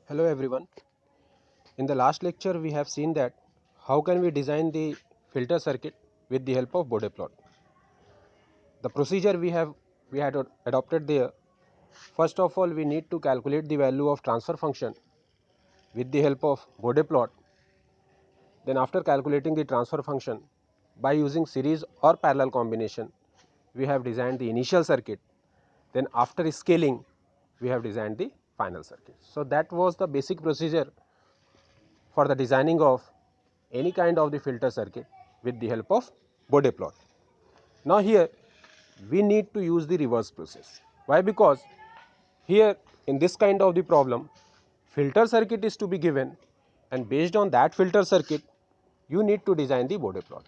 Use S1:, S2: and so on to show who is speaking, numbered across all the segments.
S1: Hello everyone. In the last lecture we have seen that how can we design the filter circuit with the help of Bode plot. The procedure we had adopted there. First of all, we need to calculate the value of transfer function with the help of Bode plot. Then after calculating the transfer function by using series or parallel combination, we have designed the initial circuit. Then after scaling, we have designed the final circuit. So that was the basic procedure for the designing of any kind of the filter circuit with the help of Bode plot. Now here we need to use the reverse process. Why? Because here in this kind of the problem, filter circuit is to be given, and based on that filter circuit you need to design the Bode plot.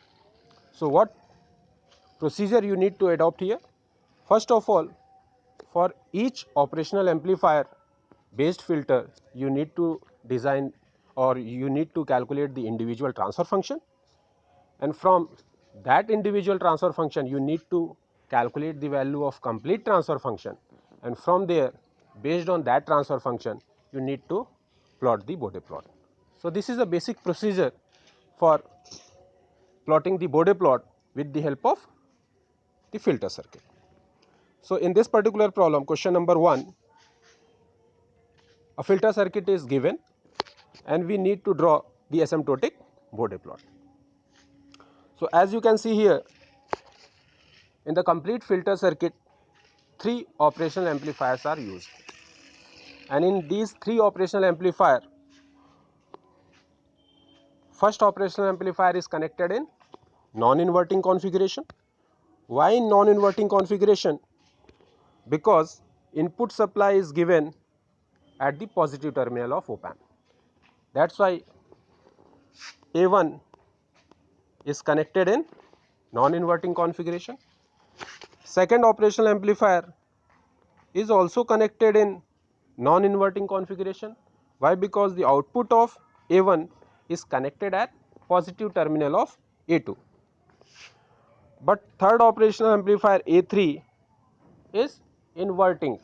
S1: So what procedure you need to adopt here? First of all, for each operational amplifier based filter, you need to design or you need to calculate the individual transfer function, and from that individual transfer function you need to calculate the value of complete transfer function, and from there based on that transfer function you need to plot the Bode plot. So this is a basic procedure for plotting the Bode plot with the help of the filter circuit. So in this particular problem, question number 1, a filter circuit is given and we need to draw the asymptotic Bode plot. So as you can see here, in the complete filter circuit, 3 operational amplifiers are used, and in these 3 operational amplifier, first operational amplifier is connected in non-inverting configuration. Why in non-inverting configuration? Because input supply is given at the positive terminal of op amp. That is why A1 is connected in non-inverting configuration. Second operational amplifier is also connected in non-inverting configuration. Why? Because the output of A1 is connected at positive terminal of A2. But third operational amplifier A3 is inverting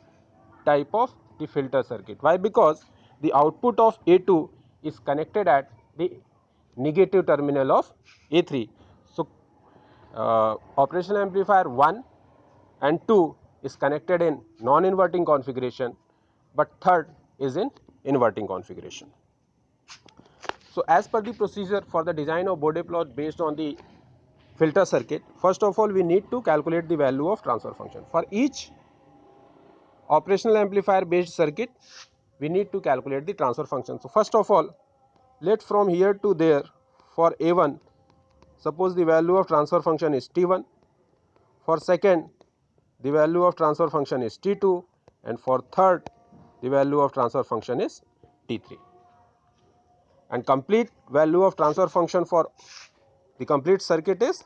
S1: type of the filter circuit. Why? Because the output of A2 is connected at the negative terminal of A3. So operational amplifier 1 and 2 is connected in non-inverting configuration, but third is in inverting configuration. So as per the procedure for the design of Bode plot based on the filter circuit, first of all we need to calculate the value of transfer function. For each operational amplifier based circuit, we need to calculate the transfer function. So first of all, let from here to there, for A1, suppose the value of transfer function is T1, for second the value of transfer function is T2, and for third the value of transfer function is T3, and complete value of transfer function for the complete circuit is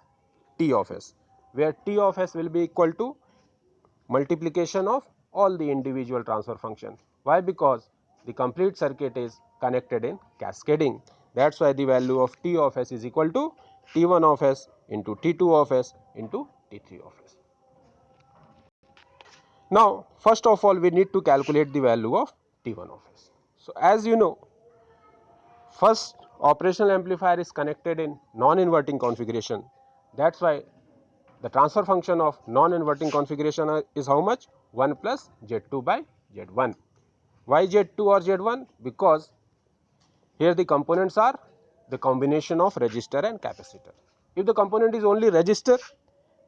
S1: T of S, where T of S will be equal to multiplication of all the individual transfer function. Why? Because the complete circuit is connected in cascading. That is why the value of T of S is equal to T1 of S into T2 of S into T3 of S. Now first of all we need to calculate the value of T1 of S. So as you know, first operational amplifier is connected in non-inverting configuration. That is why the transfer function of non-inverting configuration is how much? 1 plus Z2 by Z1. Why Z2 or Z1? Because here the components are the combination of resistor and capacitor. If the component is only resistor,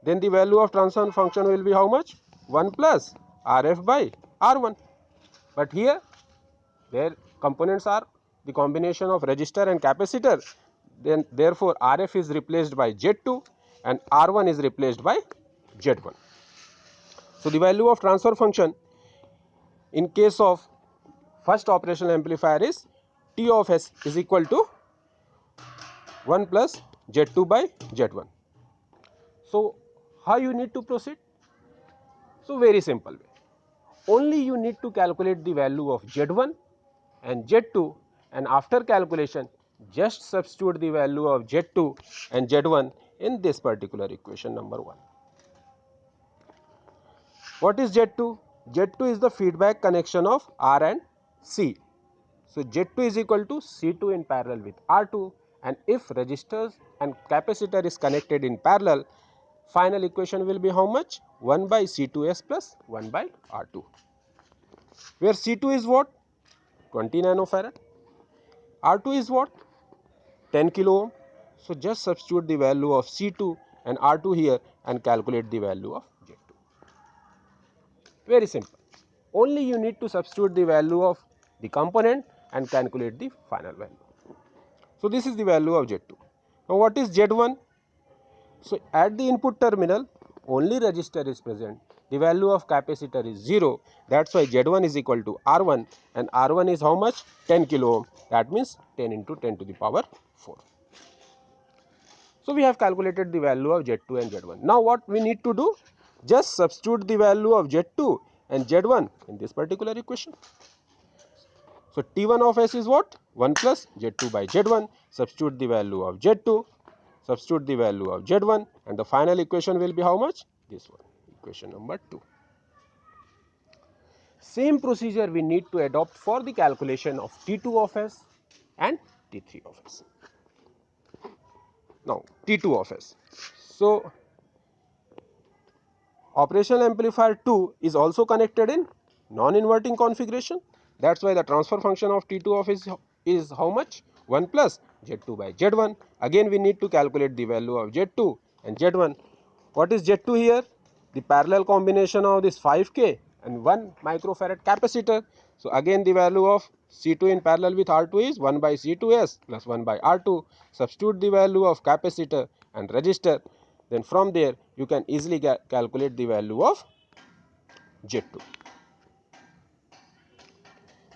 S1: then the value of transfer function will be how much? 1 plus Rf by R1. But here their components are the combination of resistor and capacitor, then therefore Rf is replaced by Z2 and R1 is replaced by Z1. So the value of transfer function in case of first operational amplifier is T of S is equal to 1 plus Z2 by Z1. So how you need to proceed? So very simple way. Only you need to calculate the value of Z1 and Z2, and after calculation just substitute the value of Z2 and Z1 in this particular equation number 1. What is Z2? Z2 is the feedback connection of R and C. So Z2 is equal to C2 in parallel with R2, and if resistors and capacitor is connected in parallel, final equation will be how much? 1 by C2s plus 1 by R2, where C2 is what? 20 nanofarad, R2 is what? 10 kilo ohm. So just substitute the value of C2 and R2 here and calculate the value of Z2. Very simple. Only you need to substitute the value of the component and calculate the final value. So this is the value of Z2. Now what is Z1? So at the input terminal only resistor is present. The value of capacitor is 0. That's why Z1 is equal to R1, and R1 is how much? 10 kilo ohm. That means 10 into 10 to the power 4. So we have calculated the value of Z2 and Z1. Now what we need to do? Just substitute the value of Z2 and Z1 in this particular equation. So T1 of S is what? 1 plus Z2 by Z1. Substitute the value of Z2, substitute the value of Z1, and the final equation will be how much? This one, equation number 2. Same procedure we need to adopt for the calculation of T2 of S and T3 of S. Now T2 of S. So operational amplifier 2 is also connected in non-inverting configuration. That's why the transfer function of T2 of S is how much? 1 plus Z2 by Z1. Again we need to calculate the value of Z2 and Z1. What is Z2 here? The parallel combination of this 5K and 1 microfarad capacitor. So again the value of C2 in parallel with R2 is 1 by C2S plus 1 by R2. Substitute the value of capacitor and resistor. Then from there you can easily calculate the value of Z2.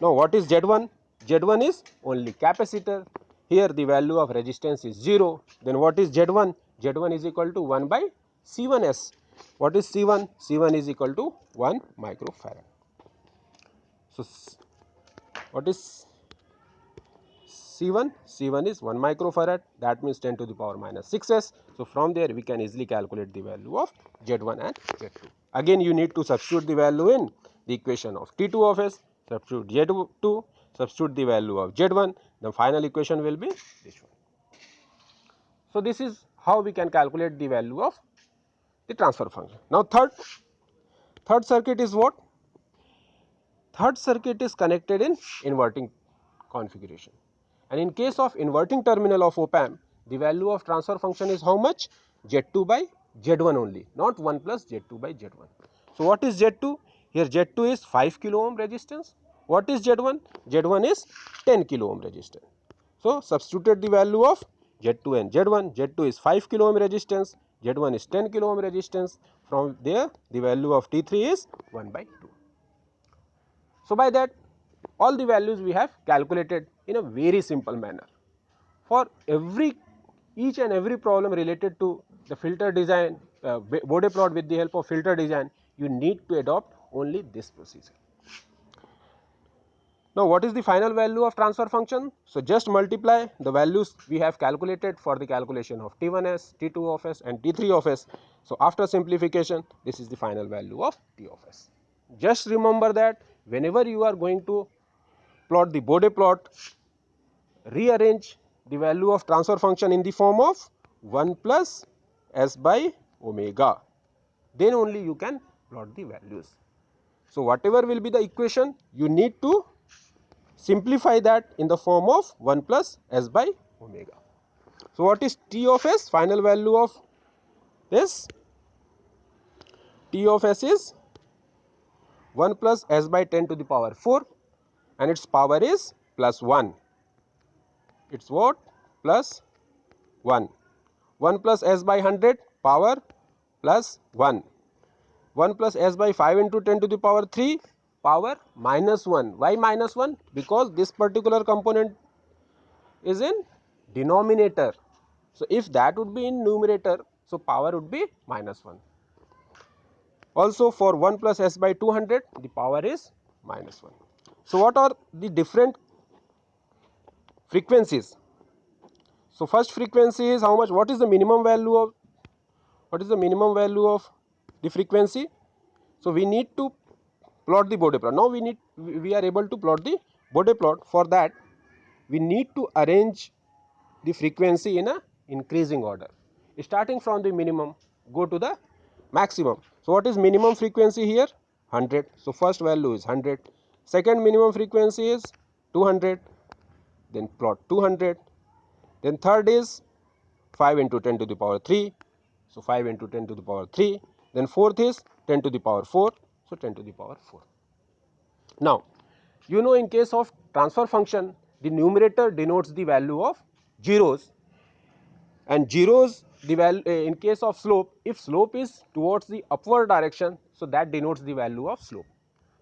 S1: Now what is Z1? Z1 is only capacitor. Here the value of resistance is 0. Then what is Z1? Z1 is equal to 1 by C1S. What is C1? C1 is equal to 1 microfarad. So what is C1? C1 is 1 microfarad, that means 10 to the power minus 6s. So from there we can easily calculate the value of Z1 and Z2. Again you need to substitute the value in the equation of T2 of S, substitute Z2, substitute the value of Z1, the final equation will be this one. So this is how we can calculate the value of the transfer function. Now third circuit is what? Third circuit is connected in inverting configuration. And in case of inverting terminal of op-amp, the value of transfer function is how much? Z2 by Z1 only, not 1 plus Z2 by Z1. So what is Z2? Here Z2 is 5 kilo ohm resistance. What is Z1? Z1 is 10 kilo ohm resistance. So substituted the value of Z2 and Z1. Z2 is 5 kilo ohm resistance, Z1 is 10 kilo ohm resistance. From there the value of T3 is 1 by 2. So by that all the values we have calculated in a very simple manner. For each and every problem related to the filter design, Bode plot with the help of filter design, you need to adopt only this procedure. Now what is the final value of transfer function? So just multiply the values we have calculated for the calculation of T1s, T2 of S and T3 of S. So after simplification, this is the final value of T of S. Just remember that whenever you are going to plot the Bode plot, rearrange the value of transfer function in the form of 1 plus S by omega, then only you can plot the values. So whatever will be the equation, you need to simplify that in the form of 1 plus S by omega. So what is T of S? Final value of this T of S is 1 plus S by 10 to the power 4, and its power is plus 1. It's what? Plus 1. 1 plus S by 100 power plus 1. 1 plus S by 5 into 10 to the power 3 power minus 1. Why minus 1? Because this particular component is in denominator. So if that would be in numerator, so power would be minus 1. Also for 1 plus S by 200, the power is minus 1. So what are the different frequencies? So first frequency is how much? What is the minimum value of the frequency? So we need to plot the Bode plot. Now we are able to plot the Bode plot, for that we need to arrange the frequency in a increasing order, starting from the minimum go to the maximum. So, what is minimum frequency here? 100. So, first value is 100, second minimum frequency is 200, then plot 200, then third is 5 into 10 to the power 3. So, 5 into 10 to the power 3, then fourth is 10 to the power 4. So, 10 to the power 4. Now, you know, in case of transfer function, the numerator denotes the value of zeros, and zeros the value in case of slope, if slope is towards the upward direction, so that denotes the value of slope.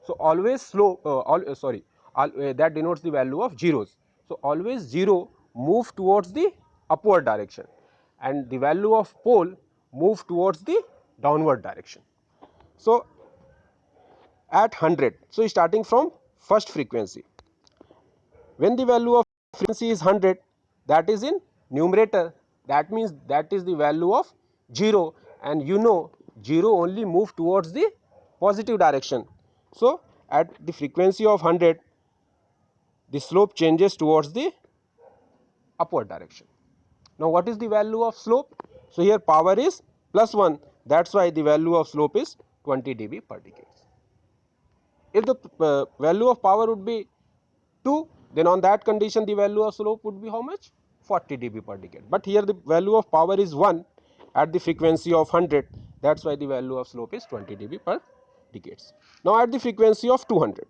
S1: So, always slope that denotes the value of zeros. So, always 0 move towards the upward direction and the value of pole move towards the downward direction. So, at 100, so starting from first frequency, when the value of frequency is 100, that is in numerator, that means that is the value of 0, and you know 0 only move towards the positive direction. So, at the frequency of 100, the slope changes towards the upward direction. Now, what is the value of slope? So, here power is plus 1, that is why the value of slope is 20 dB per decade. If the value of power would be 2, then on that condition the value of slope would be how much? 40 dB per decade. But here the value of power is 1 at the frequency of 100, that is why the value of slope is 20 dB per decades. Now, at the frequency of 200.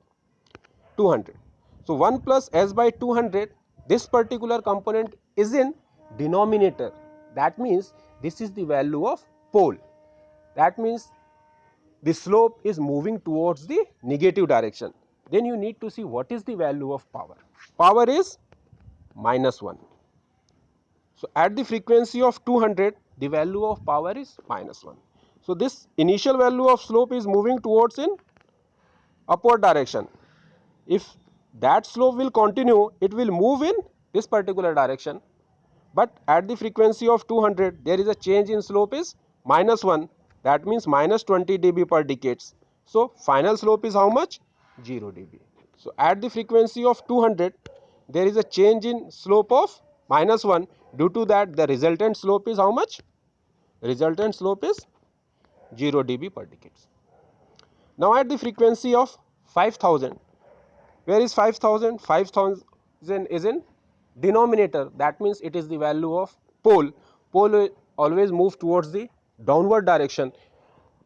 S1: So, 1 plus s by 200, this particular component is in denominator, that means this is the value of pole, that means the slope is moving towards the negative direction. Then you need to see what is the value of power. Power is minus 1. So, at the frequency of 200, the value of power is minus 1. So, this initial value of slope is moving towards in upward direction. If that slope will continue, it will move in this particular direction, but at the frequency of 200, there is a change in slope is minus 1, that means minus 20 dB per decades. So, final slope is how much? 0 dB. So, at the frequency of 200, there is a change in slope of minus 1, due to that the resultant slope is how much? Resultant slope is 0 dB per decades. Now, at the frequency of 5000, where is 5000? 5000 is in denominator, that means it is the value of pole. Pole will always move towards the downward direction.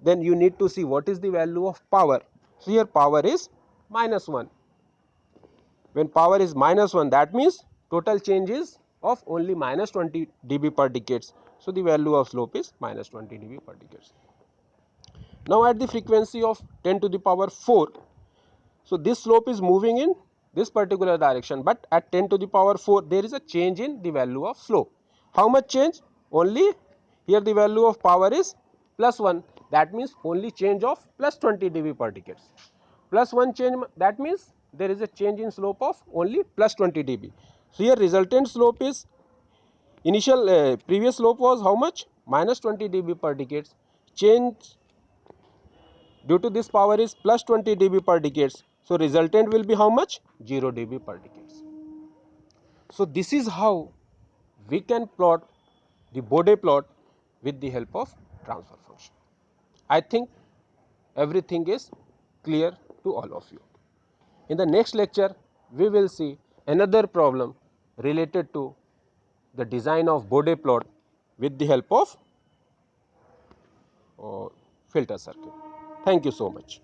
S1: Then you need to see what is the value of power. So, here power is minus 1. When power is minus 1, that means total change is of only minus 20 dB per decades. So, the value of slope is minus 20 dB per decades. Now, at the frequency of 10 to the power 4, so this slope is moving in this particular direction, but at 10 to the power 4, there is a change in the value of slope. How much change? Only here the value of power is plus 1, that means only change of plus 20 dB per decades. Plus 1 change, that means there is a change in slope of only plus 20 dB. So, here resultant slope is initial previous slope was how much? Minus 20 dB per decades. Change due to this power is plus 20 dB per decades. So, resultant will be how much? 0 dB per decades. So, this is how we can plot the Bode plot with the help of transfer function. I think everything is clear to all of you. In the next lecture, we will see another problem related to the design of Bode plot with the help of filter circuit. Thank you so much.